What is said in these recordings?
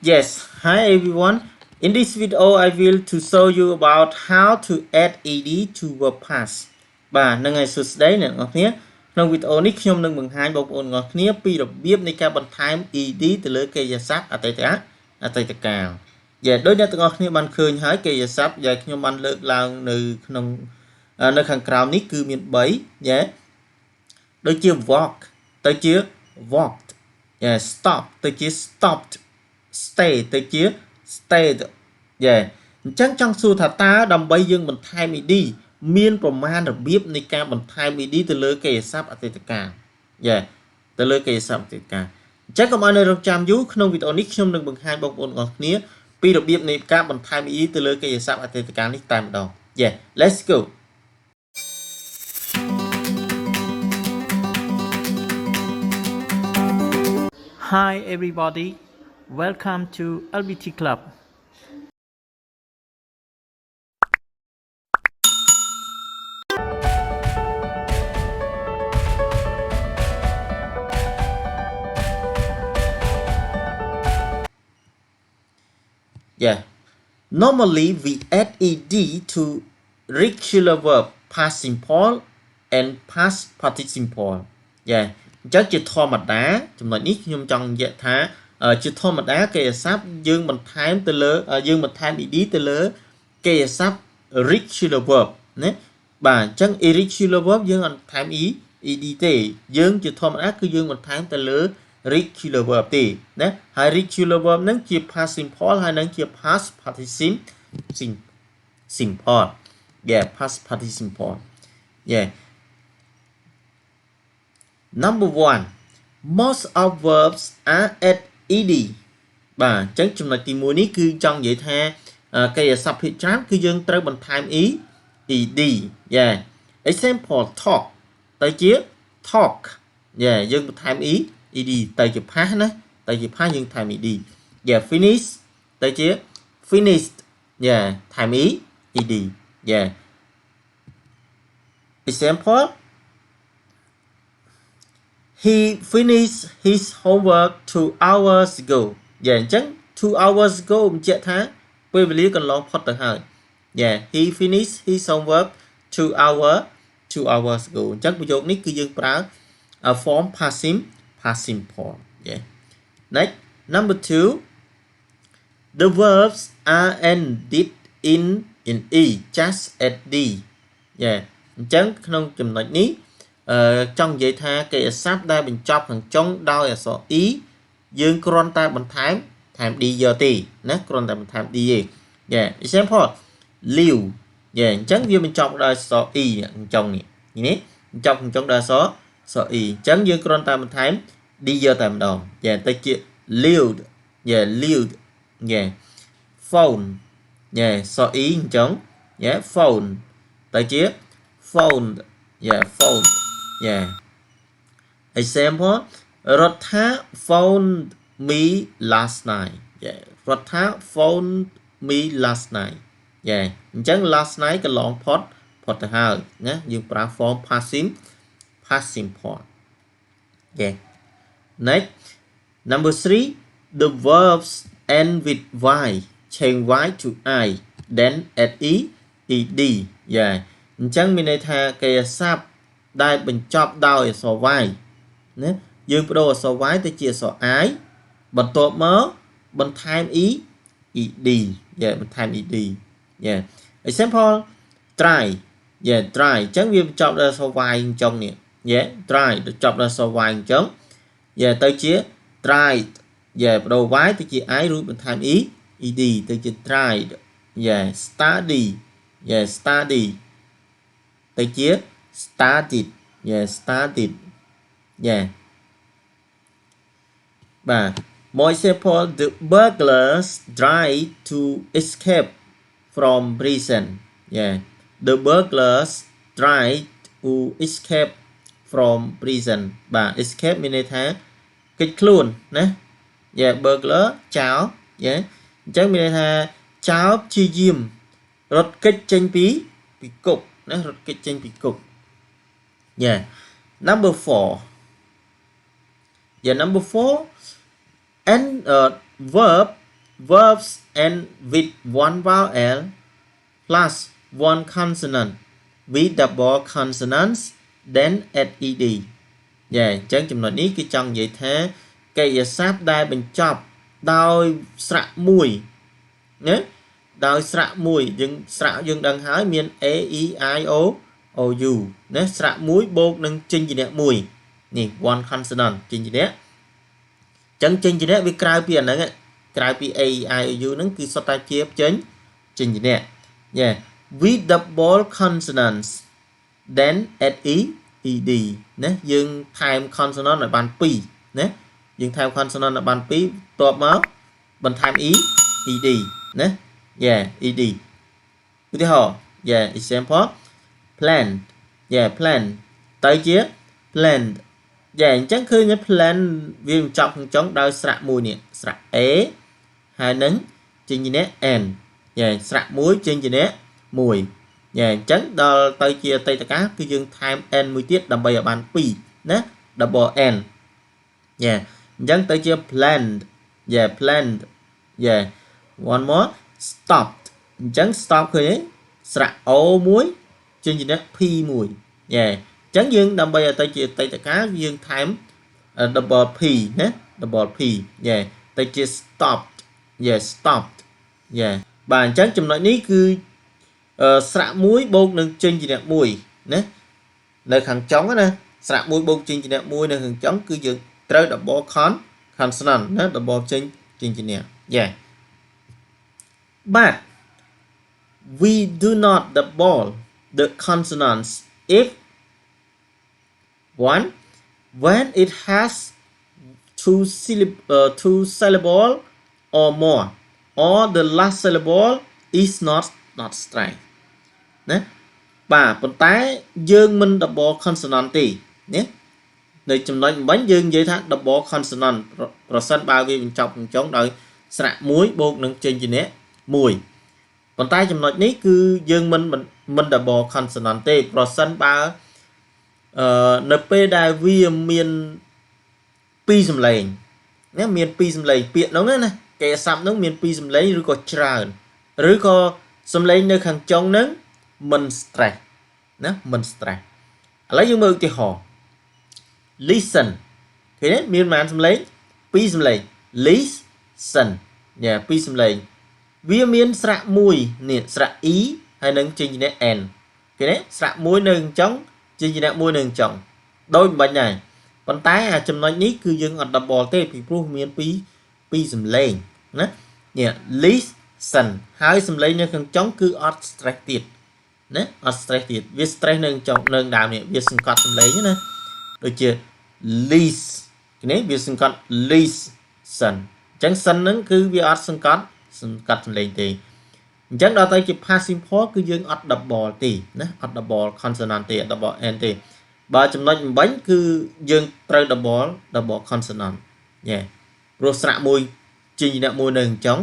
Yes, hi everyone. In this video, I will to show you about how to add ed to verb past. បាទនឹងហើយសួស្តីអ្នកនរគ្នាក្នុងវីដេអូនេះខ្ញុំនឹងបង្ហាញបងប្អូនអ្នកនរគ្នាពីរបៀបនៃការបន្ថែម ed ទៅលើកិរិយាសព្ទអតីតកាលដោយអ្នកទាំងអស់គ្នាបានឃើញហើយកិរិយាសព្ទដែលខ្ញុំបានលើកឡើងនៅខាងក្រោមនេះគឺមាន3ដូចជា walk ទៅជា walked stop ទៅជា stopped stay ទៅជា stayed អញ្ចឹងចង់សួរថាតើដើម្បីយើងបន្ថែម ed មានប្រមាណរបៀបនៃការបន្ថែម ed ទៅលើកិរិយាសព្ទអតីតកាលទៅលើកិរិយាសព្ទអតីតកាលអញ្ចឹងកុំឲ្យនៅរងចាំយូរក្នុងវីដេអូនេះខ្ញុំនឹងបង្ហាញបងប្អូនទាំងអស់គ្នាពីរបៀបនៃការបន្ថែម ed ទៅលើកិរិយាសព្ទអតីតកាលនេះតែម្ដង let's go. Hi everybody, welcome to LBT Club. Normally we add ed to regular verb past simple and past participle. អញ្ចឹងជាធម្មតាចំណុចនេះខ្ញុំចង់និយាយថាជាធម្មតាកិរិយាសព្ទយើងបន្ថែមទៅលើយើងបន្ថែម ed ទៅលើកិរិយាសព្ទ regular verb ណាបាទអញ្ចឹង irregular verb យើងអត់បន្ថែម ed ទេយើងជាធម្មតាគឺយើងបន្ថែមទៅលើ regular verb ទេណាហើយ regular verb ហ្នឹងជា past simple ហើយនឹងជា past participle simple past participle Number 1 most of verbs are at ed បាទអញ្ចឹងចំណុចទី1នេះគឺចង់និយាយថាកិរិយាសព្ទភាគច្រើនគឺយើងត្រូវបន្ថែម ed example talk ទៅជា talk យើងបន្ថែម ed ទៅជា past ណាទៅជា past យើងថែម ed finish ទៅជា finished ថែម ed example He finished his homework 2 hours ago អញ្ចឹង 2 hours ago បញ្ជាក់ថាពេលវេលាកន្លងផុតទៅហើយhe finished his homework 2 hours ago អញ្ចឹងប្រយោគនេះគឺយើងប្រើ form past simple Next number 2 the verbs are ended in e just as d អញ្ចឹងក្នុងចំណុចនេះចង់និយាយថាកិរិយាសព្ទដែលបញ្ចប់ខាងចុងដោយអក្សរ e យើងគ្រាន់តែបន្ថែម d យកទេណាគ្រាន់តែបន្ថែម d ទេ example live អញ្ចឹងវាបញ្ចប់ដោយអក្សរ e ខាងចុងនេះបញ្ចប់ខាងចុងដោយអក្សរ e អញ្ចឹងយើងគ្រាន់តែបន្ថែម d យកតែម្ដងទៅជា lived lived phone អក្សរ e ខាងចុងphone ទៅជា phone phone example Rotha phoned me last night Rotha phoned me last night អញ្ចឹង last night កន្លងផុតទៅហើយណាយើងប្រើ form past simple Next number 3 the verbs end with y change y to I then add ed អញ្ចឹងមានន័យថាកិរិយាសព្ទដែលបញ្ចប់ដោយអក្សរ y ណាយើងបដូរអក្សរ y ទៅជាអក្សរ I បន្ទាប់មកបន្ថែម ed បន្ថែម ed example try try អញ្ចឹងវាបញ្ចប់ដោយអក្សរ y អញ្ចឹងនេះtry បញ្ចប់ដោយអក្សរ y អញ្ចឹងទៅជា tried បដូរ y ទៅជា I រួចបន្ថែម ed ទៅជា tried study study ទៅជា started started បាទ more example the burglars tried to escape from prison the burglars tried to escape from prison បាទ escape មានន័យថាគេចខ្លួនណាburglar ចោរអញ្ចឹងមានន័យថាចោរព្យាយាមរត់គេចចេញពីគុកណារត់គេចចេញពីគុកnumber 4 number 4 and verb verbs end with one vowel plus one consonant with double consonants then add ed អញ្ចឹងចំណុចនេះគឺចង់និយាយថាកិរិយាសព្ទដែលបញ្ចប់ដោយស្រៈមួយណាដោយស្រៈមួយយើងស្រៈយើងដឹងហើយមាន a e i o o u ណាស្រៈមួយបូកនឹងចេញជាអ្នកមួយនេះ one consonant ចេញជាអ្នកអញ្ចឹងចេញជាអ្នកវាក្រៅពីអាហ្នឹងក្រៅពី a e i o u ហ្នឹងគឺសុទ្ធតែជាចេញជាអ្នក yeah with double consonants then add ed ណាយើងថែម consonant ឲ្យបាន2ណាយើងថែម consonant ឲ្យបាន2បន្ទាប់មកបន្ថែម ed ណា yeah ed ឧទាហរណ៍ yeah example plan yeah plan ទៅជា plan yeah អញ្ចឹងឃើញ plan វាបញ្ចប់ក្នុងចុងដោយស្រៈមួយនេះស្រៈ a ហើយនឹងចេញជាអ្នក n yeah ស្រៈមួយចេញជាអ្នកមួយអញ្ចឹងដល់ទៅជាអតីតកាលគឺយើងថែម n មួយទៀតដើម្បីឲ្យបាន2ណា double n យ៉ាអញ្ចឹងទៅជា planned yeah planned yeah one more stopped អញ្ចឹង stop ឃើញទេស្រៈ o មួយចេញជាអ្នក p មួយយ៉ាអញ្ចឹងយើងដើម្បីឲ្យទៅជាអតីតកាលយើងថែម double p ណា double p yeah ទៅជា stopped yeah stopped yeah បាទអញ្ចឹងចំណុចនេះគឺស្រៈមួយបូកនឹងចេញជាអ្នកមួយណានៅខាងចុងណាស្រៈមួយបូកចេញជាអ្នកមួយនៅខាងចុងគឺយើងត្រូវ double consonant ណា double ចេញជាអ្នក yeah but we do not double the consonants if one when it has two syllable or more or the last syllable is not straight ណាបាទប៉ុន្តែយើងមិន double consonant ទេណានៅចំណុចបំបញ្ញយើងនិយាយថា double consonant ប្រសិនបើវាបញ្ចប់ក្នុងចុងដោយស្រៈមួយបូកនឹងចេញជាអ្នកមួយប៉ុន្តែចំណុចនេះគឺយើងមិន double consonant ទេប្រសិនបើនៅពេលដែលវាមាន2សំឡេងណាមាន2សំឡេងពាក្យនោះណាកិរិយាសព្ទនោះមាន2សំឡេងឬក៏ច្រើនឬក៏សំឡេងនៅខាងចុងហ្នឹងមិន stress ណាមិន stress ឥឡូវយើងមើលឧទាហរណ៍ listen ឃើញទេមានប៉ុន្មានសំឡេង2សំឡេង listen យ៉ា2សំឡេងវាមានស្រៈមួយនេះស្រៈ e ហើយនឹងចេញជាអ្នក n ឃើញទេស្រៈមួយនៅខាងចុងចេញជាអ្នកមួយនៅខាងចុងដូចមិនបាញ់ដែរប៉ុន្តែអាចំណុចនេះគឺយើងអត់ double ទេពីព្រោះមាន2សំឡេងណានេះ listen ហើយសំឡេងនៅខាងចុងគឺអត់ stress ទៀតណាអត់ stress ទៀតវា stress នៅចុងនៅដើមនេះវាសង្កត់សំឡេងណាដូចជា list នេះវាសង្កត់ listen អញ្ចឹង sin ហ្នឹងគឺវាអត់សង្កត់សំឡេងទេអញ្ចឹងដល់ទៅជា past simple គឺយើងអត់ double ទេណាអត់ double consonant ទេអត់ double n ទេបើចំណុចបំបញ្ញគឺយើងត្រូវ double consonant យេព្រោះស្រៈមួយចេញជាអ្នកមួយនៅខាងចុង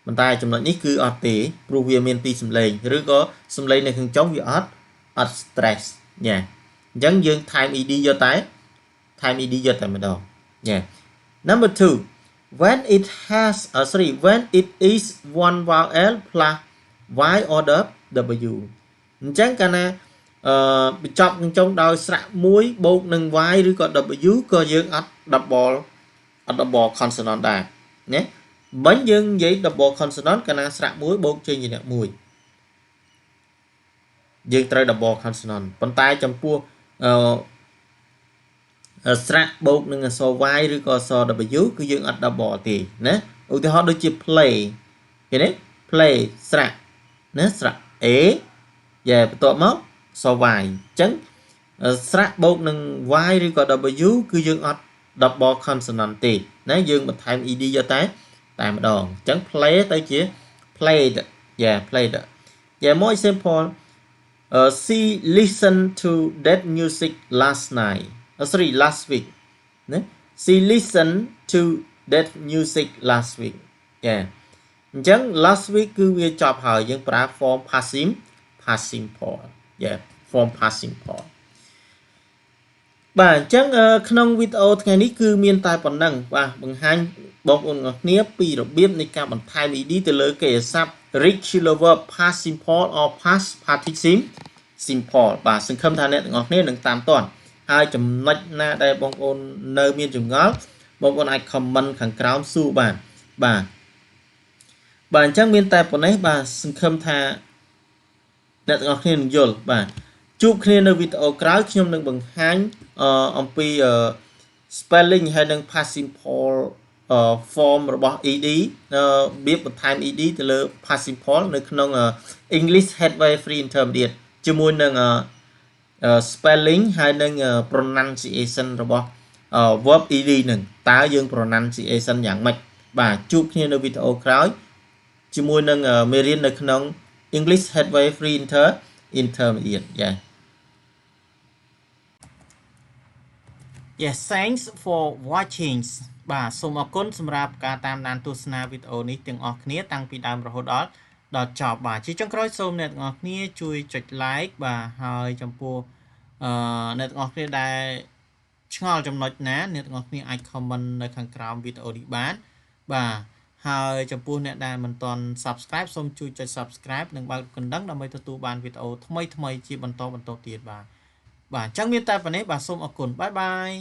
ប៉ុន្តែចំណុចនេះគឺអត់ទេព្រោះវាមាន2សំឡេងឬក៏សំឡេងនៅខាងចុងវាអត់ stress យ៉ាអញ្ចឹងយើងថែម ed យកតែម្ដងយ៉ា number 2 when it has when it is one vowel plus y or w អញ្ចឹងកាលណាបញ្ចប់នឹងចុងដោយស្រៈមួយបូកនឹង y ឬក៏ w ក៏យើងអត់ double consonant ដែរណាមិញយើងនិយាយ double consonant កាលណាស្រៈមួយបូកចេញជាអ្នកមួយយើងត្រូវ double consonant ប៉ុន្តែចំពោះស្រៈបូកនឹងអក្សរ y ឬក៏អក្សរ w គឺយើងអត់ double ទេណាឧទាហរណ៍ដូចជា play ឃើញទេ play ស្រៈណាស្រៈ a យ៉ាបន្ទាប់មកអក្សរ y អញ្ចឹងស្រៈបូកនឹង y ឬក៏ w គឺយើងអត់ double consonant ទេណាយើងបន្ថែម ed យកតែម្ដងអញ្ចឹង play ទៅជា played yeah played yeah more example she listened to that music last night last week ណា she listened to that music last week yeah អញ្ចឹង last week គឺវាចប់ហើយយើងប្រើ form past simple yeah form past simple បាទអញ្ចឹងក្នុងវីដេអូថ្ងៃនេះគឺមានតែប៉ុណ្ណឹងបាទបង្ហាញបងប្អូនទាំងអស់គ្នាពីរបៀបនៃការបន្ថែម ed ទៅលើកិរិយាសព្ទ regular verb past simple or past participle simple បាទសង្ឃឹមថាអ្នកទាំងអស់គ្នានឹងតាមទាន់ហើយចំណុចណាដែលបងប្អូននៅមានចម្ងល់បងប្អូនអាច comment ខាងក្រោមសួរបានបាទអញ្ចឹងមានតែប៉ុណ្ណេះបាទសង្ឃឹមថាអ្នកទាំងអស់គ្នានឹងយល់បាទជួបគ្នានៅវីដេអូក្រោយខ្ញុំនឹងបង្ហាញអំពីspelling ហើយនិង past simple form របស់ ed របៀបបន្ថែម ed ទៅលើ past simple នៅក្នុង English Headway Free Intermediate ជាមួយនឹងspelling ហើយនិង pronunciation របស់ verb ed នឹងតើយើង pronunciation យ៉ាងម៉េចបាទជួបគ្នានៅវីដេអូក្រោយជាមួយនឹងមេរៀននៅក្នុង English Headway Free Intermediate Yes thanks for watching បាទសូមអរគុណសម្រាប់ការតាមដានទស្សនាវីដេអូនេះទាំងអស់គ្នាតាំងពីដើមរហូតដល់ចប់បាទជាចុងក្រោយសូមអ្នកទាំងអស់គ្នាជួយចុច like បាទហើយចំពោះអ្នកទាំងអស់គ្នាដែលឆ្ងល់ចំណុចណាអ្នកទាំងអស់គ្នាអាច comment នៅខាងក្រោមវីដេអូនេះបានបាទហើយចំពោះអ្នកដែលមិនទាន់ subscribe សូមជួយចុច subscribe និងបើកកណ្ដឹងដើម្បីទទួលបានវីដេអូថ្មីៗជាបន្តទៀតបាទអញ្ចឹងមានតែប៉ុណ្ណេះបាទសូមអរគុណបាយបាយ